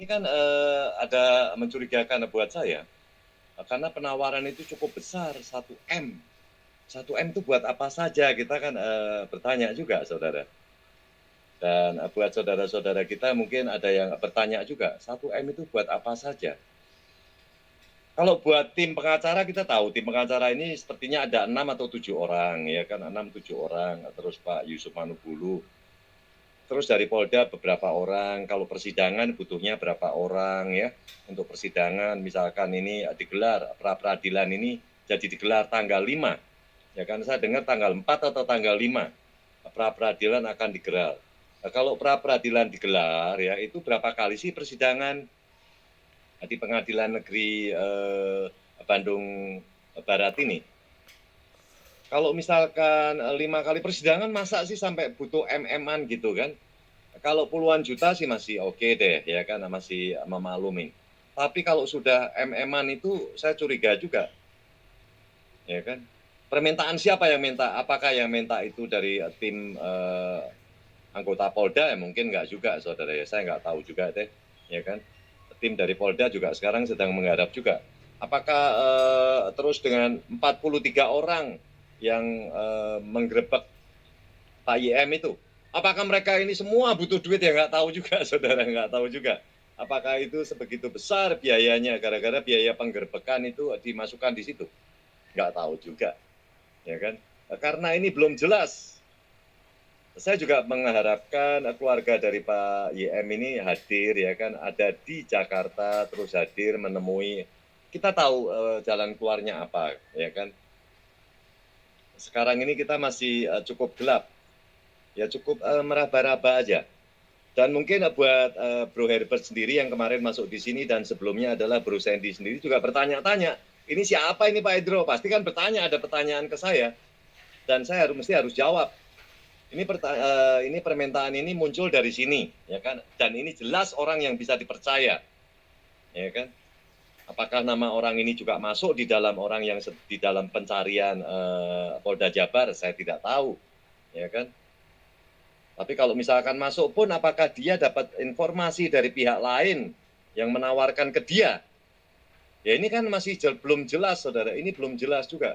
Ini kan ada mencurigakan buat saya, karena penawaran itu cukup besar, 1 M. 1 M itu buat apa saja? Kita kan bertanya juga, saudara. Dan buat saudara-saudara kita mungkin ada yang bertanya juga, 1 M itu buat apa saja? Kalau buat tim pengacara kita tahu, tim pengacara ini sepertinya ada 6 atau 7 orang, ya kan, 6-7 orang. Terus Pak Yusuf Manubulu. Terus dari Polda beberapa orang, kalau persidangan butuhnya berapa orang ya, untuk persidangan misalkan ini digelar, pra-peradilan ini jadi digelar tanggal 5, ya kan, saya dengar tanggal 4 atau tanggal 5, pra-peradilan akan digelar. Nah, kalau pra-peradilan digelar ya, itu berapa kali sih persidangan di Pengadilan Negeri Bandung Barat ini? Kalau misalkan 5 kali persidangan, masa sih sampai butuh MM-an gitu kan? Kalau puluhan juta sih masih oke deh, ya kan, masih memaklumi. Tapi kalau sudah MM-an itu saya curiga juga, ya kan? Permintaan siapa yang minta? Apakah yang minta itu dari tim anggota Polda? Ya mungkin nggak juga, saudara ya. Saya nggak tahu juga deh, ya kan? Tim dari Polda juga sekarang sedang menggarap juga. Apakah terus dengan 43 orang yang menggerebek Pak YM itu, apakah mereka ini semua butuh duit? Ya nggak tahu juga, saudara, nggak tahu juga. Apakah itu sebegitu besar biayanya gara-gara biaya penggerbekan itu dimasukkan di situ? Nggak tahu juga, ya kan? Karena ini belum jelas. Saya juga mengharapkan keluarga dari Pak YM ini hadir, ya kan, ada di Jakarta, terus hadir menemui. Kita tahu jalan keluarnya apa, ya kan? Sekarang ini kita masih cukup gelap, ya cukup meraba-raba aja. Dan mungkin buat Bro Herbert sendiri yang kemarin masuk di sini dan sebelumnya adalah Bro Sandy sendiri juga bertanya-tanya, ini siapa ini Pak Edro? Pasti kan bertanya, ada pertanyaan ke saya, dan saya mesti harus jawab. Ini permintaan ini muncul dari sini, ya kan? Dan ini jelas orang yang bisa dipercaya, ya kan? Apakah nama orang ini juga masuk di dalam orang yang di dalam pencarian Polda Jabar? Saya tidak tahu, ya kan? Tapi kalau misalkan masuk pun, apakah dia dapat informasi dari pihak lain yang menawarkan ke dia? Ya ini kan masih belum jelas, saudara. Ini belum jelas juga.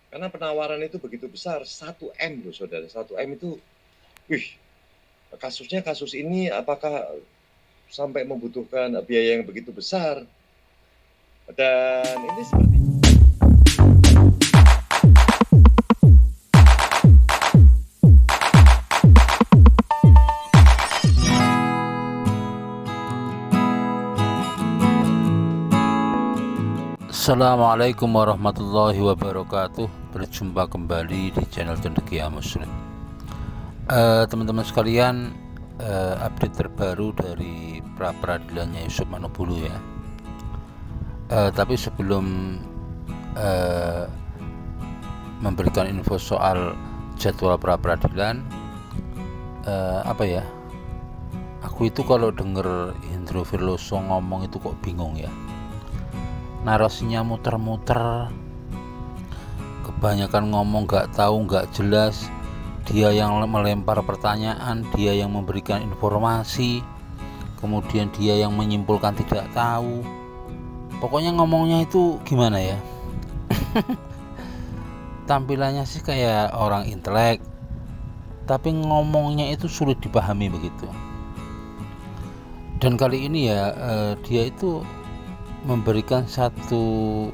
Karena penawaran itu begitu besar, 1 M loh, saudara. 1 M itu, kasusnya kasus ini apakah sampai membutuhkan biaya yang begitu besar? Dan ini seperti Assalamualaikum warahmatullahi wabarakatuh. Berjumpa kembali di channel Cendekia Muslim. Teman-teman sekalian, update terbaru dari pra-peradilannya Yusuf Manubulu ya. Tapi sebelum memberikan info soal jadwal pra-peradilan, aku itu kalau denger Hendro Firloso ngomong itu kok bingung ya. Narasinya muter-muter, kebanyakan ngomong gak tahu, gak jelas. Dia yang melempar pertanyaan, dia yang memberikan informasi, kemudian dia yang menyimpulkan tidak tahu. Pokoknya ngomongnya itu gimana ya, tampilannya sih kayak orang intelek, tapi ngomongnya itu sulit dipahami begitu. Dan kali ini ya dia itu memberikan satu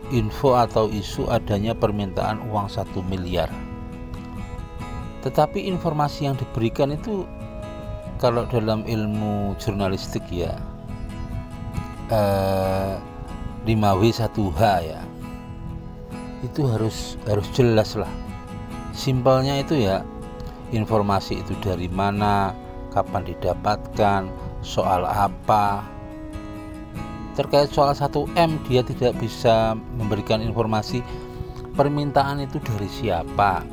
info atau isu adanya permintaan uang 1 miliar. Tetapi informasi yang diberikan itu kalau dalam ilmu jurnalistik ya 5W1H ya, itu harus jelas lah. Simpelnya itu ya, informasi itu dari mana, kapan didapatkan, soal apa. Terkait soal 1M, dia tidak bisa memberikan informasi permintaan itu dari siapa,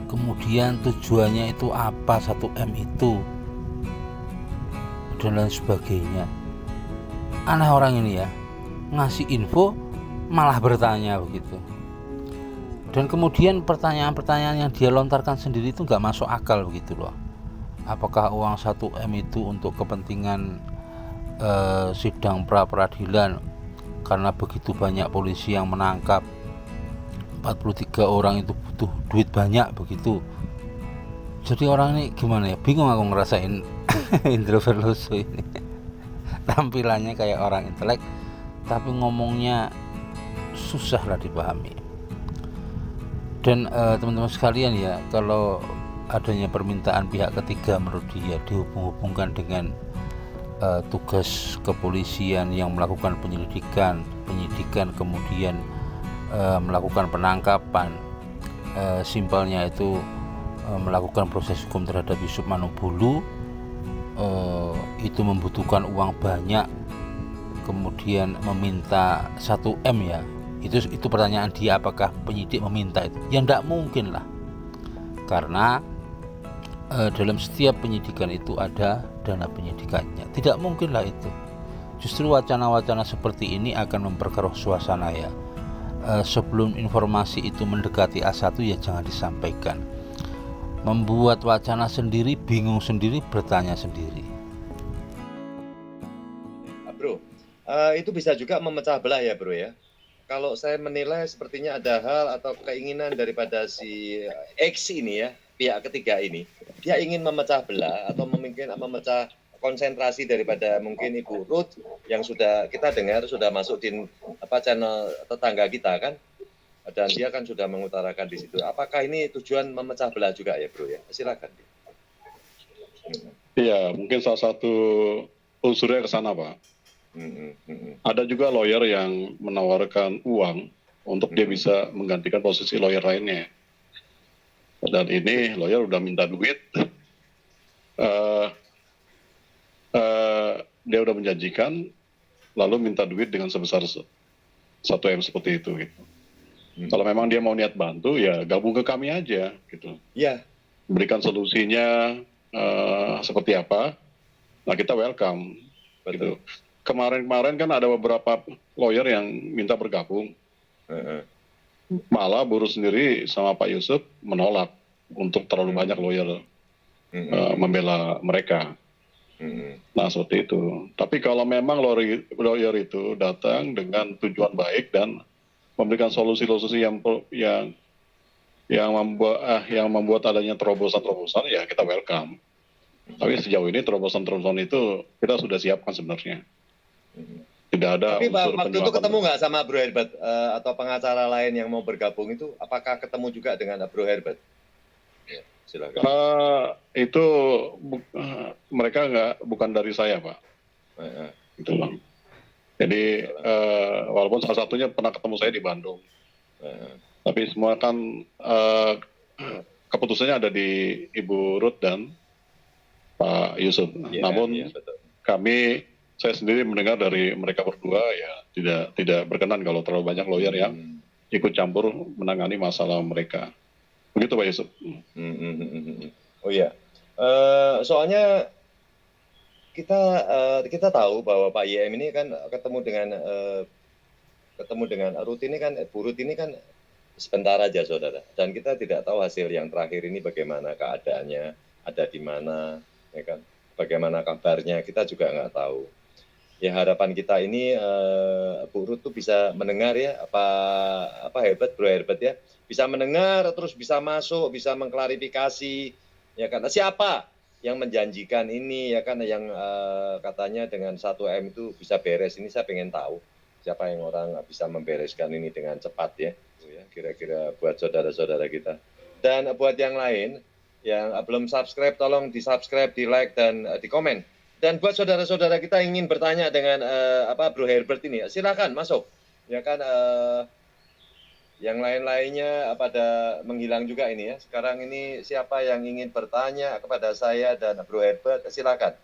kemudian tujuannya itu apa 1M itu, dan lain sebagainya. Aneh orang ini ya, ngasih info malah bertanya begitu. Dan kemudian pertanyaan-pertanyaan yang dia lontarkan sendiri itu gak masuk akal begitu loh. Apakah uang 1M itu untuk kepentingan sidang pra peradilan karena begitu banyak polisi yang menangkap 43 orang itu butuh duit banyak begitu. Jadi orang ini gimana ya, bingung aku ngerasain Indro Verloso ini. Tampilannya kayak orang intelek tapi ngomongnya susah lah dipahami. Dan teman-teman sekalian ya, kalau adanya permintaan pihak ketiga menurut dia dihubung-hubungkan dengan tugas kepolisian yang melakukan penyidikan kemudian melakukan penangkapan, simpelnya itu melakukan proses hukum terhadap Yusuf Manobulu, itu membutuhkan uang banyak, kemudian meminta 1M ya. Itu pertanyaan dia, apakah penyidik meminta itu? Ya tidak mungkin lah, karena dalam setiap penyidikan itu ada dana penyidikannya. Tidak mungkin lah itu. Justru wacana-wacana seperti ini akan memperkeruh suasana ya. Sebelum informasi itu mendekati A1 ya jangan disampaikan. Membuat wacana sendiri, bingung sendiri, bertanya sendiri. Bro, itu bisa juga memecah belah ya bro ya. Kalau saya menilai sepertinya ada hal atau keinginan daripada si X ini ya, pihak ketiga ini, dia ingin memecah belah atau mungkin memecah konsentrasi daripada mungkin Ibu Ruth yang sudah kita dengar sudah masuk di channel tetangga kita kan, dan dia kan sudah mengutarakan di situ. Apakah ini tujuan memecah belah juga ya bro ya? Silakan. Iya, mungkin salah satu unsurnya ke sana Pak. Ada juga lawyer yang menawarkan uang untuk dia bisa menggantikan posisi lawyer lainnya. Dan ini lawyer udah minta duit, dia udah menjanjikan, lalu minta duit dengan sebesar 1M seperti itu. Gitu. Kalau memang dia mau niat bantu, ya gabung ke kami aja, gitu. Iya. Berikan solusinya seperti apa, nah kita welcome. Gitu. Kemarin kan ada beberapa lawyer yang minta bergabung. Malah buruh sendiri sama Pak Yusuf menolak untuk terlalu banyak lawyer membela mereka. Nah seperti itu. Tapi kalau memang lawyer itu datang dengan tujuan baik dan memberikan solusi-solusi yang membuat adanya terobosan-terobosan, ya kita welcome. Tapi sejauh ini terobosan-terobosan itu kita sudah siapkan sebenarnya. Tidak ada. Tapi waktu itu ketemu nggak sama Bro Herbert atau pengacara lain yang mau bergabung itu? Apakah ketemu juga dengan Bro Herbert? Ya, silakan. Itu mereka bukan dari saya Pak. Itu Bang. Jadi walaupun salah satunya pernah ketemu saya di Bandung, tapi semua kan keputusannya ada di Ibu Ruth dan Pak Yusuf. Namun saya sendiri mendengar dari mereka berdua ya tidak berkenan kalau terlalu banyak lawyer yang ikut campur menangani masalah mereka. Begitu Pak Yusuf. Oh iya, soalnya kita tahu bahwa Pak YM ini kan ketemu dengan Ruth ini kan, Bu Ruth ini kan sebentar aja saudara, dan kita tidak tahu hasil yang terakhir ini bagaimana keadaannya, ada di mana, ya kan, bagaimana kabarnya kita juga nggak tahu. Ya harapan kita ini Bu Ruth tuh bisa mendengar ya, apa hebat Bro Herbert ya, bisa mendengar terus bisa masuk, bisa mengklarifikasi, ya kan, siapa yang menjanjikan ini ya kan, yang katanya dengan 1M itu bisa beres, ini saya pengen tahu siapa yang orang bisa membereskan ini dengan cepat ya, kira-kira buat saudara-saudara kita. Dan buat yang lain yang belum subscribe, tolong di subscribe, di like dan di komen. Dan buat saudara-saudara kita yang ingin bertanya dengan Bro Herbert ini, silakan masuk. Ya kan, yang lain-lainnya pada menghilang juga ini ya. Sekarang ini siapa yang ingin bertanya kepada saya dan Bro Herbert, silakan.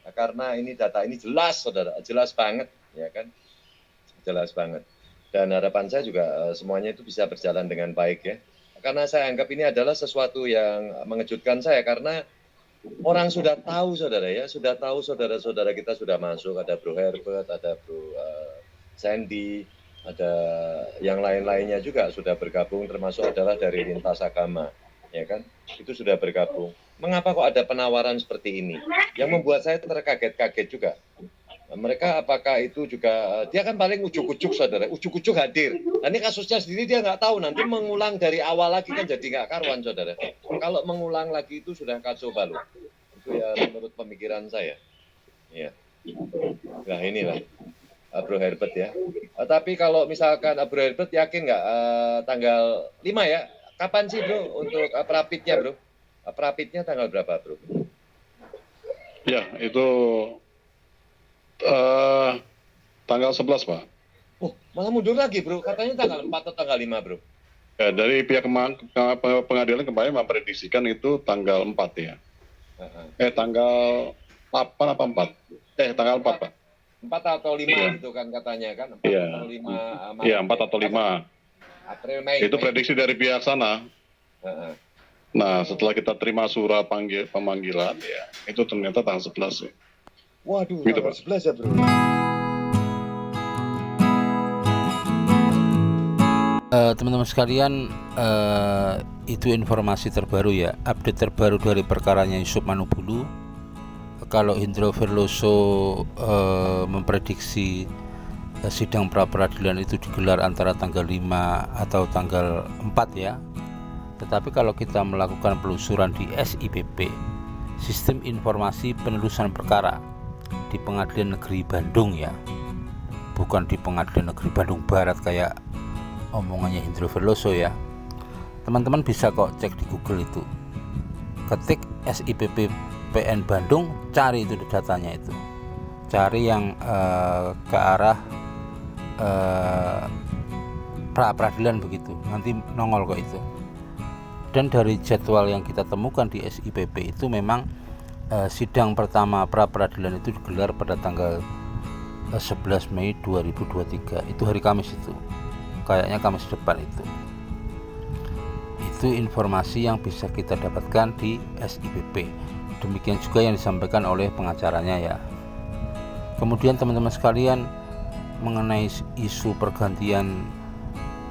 Nah, karena ini data ini jelas saudara, jelas banget, ya kan, jelas banget. Dan harapan saya juga semuanya itu bisa berjalan dengan baik ya. Karena saya anggap ini adalah sesuatu yang mengejutkan saya, karena orang sudah tahu saudara ya, sudah tahu saudara-saudara kita sudah masuk, ada Bro Herbert, ada Bro Sandy, ada yang lain-lainnya juga sudah bergabung, termasuk adalah dari lintas agama, ya kan, itu sudah bergabung. Mengapa kok ada penawaran seperti ini? Yang membuat saya terkaget-kaget juga. Mereka apakah itu juga, dia kan paling ujuk-ujuk saudara, ujuk-ujuk hadir. Nah ini kasusnya sendiri dia nggak tahu, nanti mengulang dari awal lagi kan jadi nggak karuan saudara. Kalau mengulang lagi itu sudah kacau balau. Itu ya menurut pemikiran saya. Ya. Nah inilah Bro Herbert ya. Tapi kalau misalkan Bro Herbert yakin nggak tanggal 5 ya? Kapan sih Bro untuk perapitnya Bro? Perapitnya tanggal berapa Bro? Ya, itu tanggal 11, Pak. Oh, malah mundur lagi, Bro. Katanya tanggal 4 atau tanggal 5, Bro. Ya, dari pihak pengadilan kemarin memprediksikan itu tanggal 4 ya. Tanggal 8 apa 4? Tanggal 4, Pak. 4 atau 5 gitu kan katanya kan. 4 atau 5. Iya, 4 atau 5. April, Mei. Itu prediksi dari pihak sana. Nah, setelah kita terima surat pemanggilan, ya, itu ternyata tanggal 11 ya. Waduh, gitu, tanggal 11 ya, Bro. Teman-teman sekalian, itu informasi terbaru ya, update terbaru dari perkaranya Yusuf Manubulu. Kalau Hendro Verloso memprediksi sidang pra peradilan itu digelar antara tanggal 5 atau tanggal 4 ya. Tetapi kalau kita melakukan penelusuran di SIPP, Sistem Informasi Penelusuran Perkara, di Pengadilan Negeri Bandung ya, bukan di Pengadilan Negeri Bandung Barat kayak omongannya Hendro Verloso ya. Teman-teman bisa kok cek di Google itu, ketik SIPP PN Bandung, cari itu datanya itu, cari yang ke arah pra peradilan begitu, nanti nongol kok itu. Dan dari jadwal yang kita temukan di SIPP itu memang sidang pertama pra peradilan itu digelar pada tanggal 11 Mei 2023. Itu hari Kamis itu. Kayaknya Kamis depan itu. Itu informasi yang bisa kita dapatkan di SIPP. Demikian juga yang disampaikan oleh pengacaranya ya. Kemudian teman-teman sekalian, mengenai isu pergantian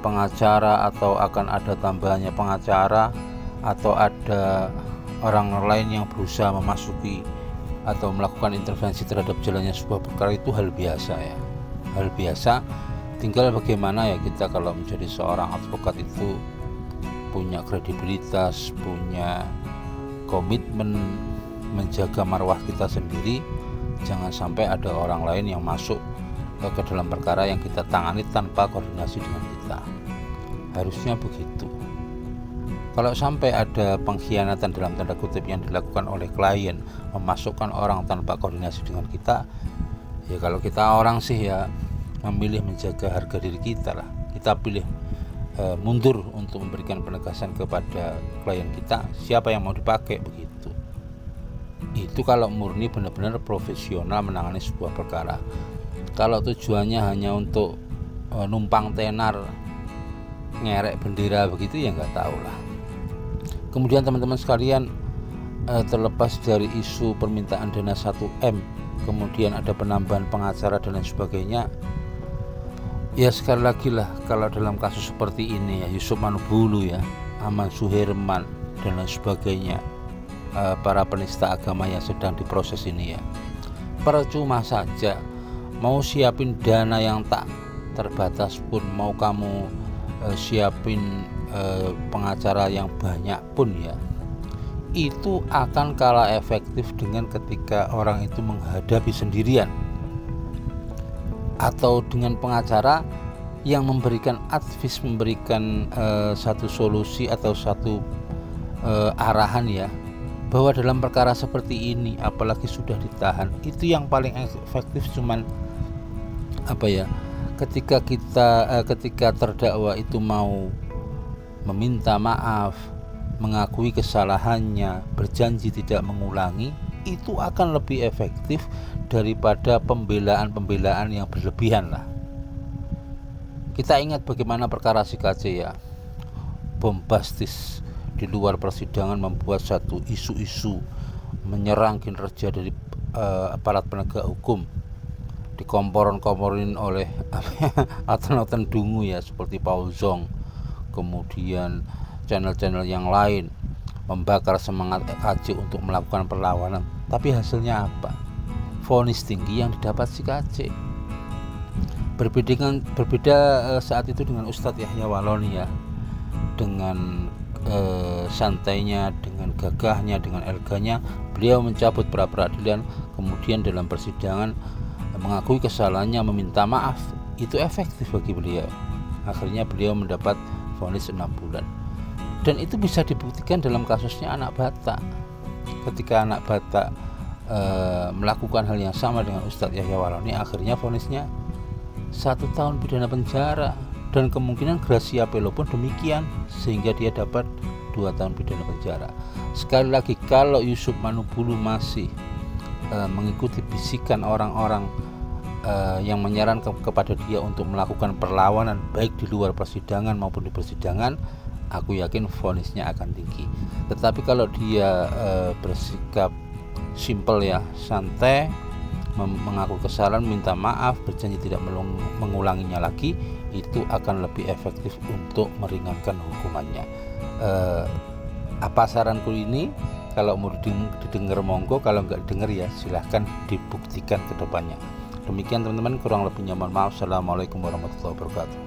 pengacara atau akan ada tambahannya pengacara atau ada orang lain yang berusaha memasuki atau melakukan intervensi terhadap jalannya sebuah perkara, itu hal biasa ya, hal biasa. Tinggal bagaimana ya kita kalau menjadi seorang advokat itu punya kredibilitas, punya komitmen menjaga marwah kita sendiri. Jangan sampai ada orang lain yang masuk ke dalam perkara yang kita tangani tanpa koordinasi dengan kita. Harusnya begitu. Kalau sampai ada pengkhianatan dalam tanda kutip yang dilakukan oleh klien, memasukkan orang tanpa koordinasi dengan kita, ya kalau kita orang sih ya memilih menjaga harga diri kita lah. Kita pilih mundur untuk memberikan penegasan kepada klien kita, siapa yang mau dipakai begitu. Itu kalau murni benar-benar profesional menangani sebuah perkara. Kalau tujuannya hanya untuk numpang tenar, ngerek bendera begitu, ya nggak tahu lah. Kemudian teman-teman sekalian, terlepas dari isu permintaan dana 1M, kemudian ada penambahan pengacara dan lain sebagainya, ya sekali lagi lah, kalau dalam kasus seperti ini ya, Yusuf Manubulu ya, Aman Suherman dan lain sebagainya, para penista agama yang sedang diproses ini ya, percuma saja mau siapin dana yang tak terbatas pun, mau kamu siapin pengacara yang banyak pun ya, itu akan kalah efektif dengan ketika orang itu menghadapi sendirian atau dengan pengacara yang memberikan advice, memberikan satu solusi atau satu arahan ya, bahwa dalam perkara seperti ini apalagi sudah ditahan, itu yang paling efektif cuman apa ya, ketika terdakwa itu mau meminta maaf, mengakui kesalahannya, berjanji tidak mengulangi, itu akan lebih efektif daripada pembelaan yang berlebihan lah. Kita ingat bagaimana perkara si KC ya, bombastis di luar persidangan, membuat satu isu-isu menyerang kinerja dari aparat penegak hukum, dikompor-komporin oleh atan-atan dungu ya, seperti Paul Zong, kemudian channel-channel yang lain, membakar semangat AJ untuk melakukan perlawanan. Tapi hasilnya apa? vonis tinggi yang didapat si KC. Berbeda saat itu dengan Ustadz Yahya Waloni ya, dengan santainya, dengan gagahnya, dengan eleganya beliau mencabut pra peradilan, kemudian dalam persidangan mengakui kesalahannya, meminta maaf. Itu efektif bagi beliau. Akhirnya beliau mendapat vonis 6 bulan. Dan itu bisa dibuktikan dalam kasusnya anak Batak. Ketika anak Batak melakukan hal yang sama dengan Ustadz Yahya Waloni, akhirnya vonisnya 1 tahun pidana penjara, dan kemungkinan gracia apelo pun demikian, sehingga dia dapat 2 tahun pidana penjara. Sekali lagi, kalau Yusuf Manubulu masih mengikuti bisikan orang-orang yang menyarankan kepada dia untuk melakukan perlawanan baik di luar persidangan maupun di persidangan, aku yakin vonisnya akan tinggi. Tetapi kalau dia bersikap simple ya, santai, mengaku kesalahan, minta maaf, berjanji tidak mengulanginya lagi, itu akan lebih efektif untuk meringankan hukumannya. Apa saranku ini? Kalau mau didengar monggo, kalau nggak didengar ya silahkan dibuktikan ke depannya. Demikian teman-teman, kurang lebihnya mohon maaf. Assalamualaikum warahmatullahi wabarakatuh.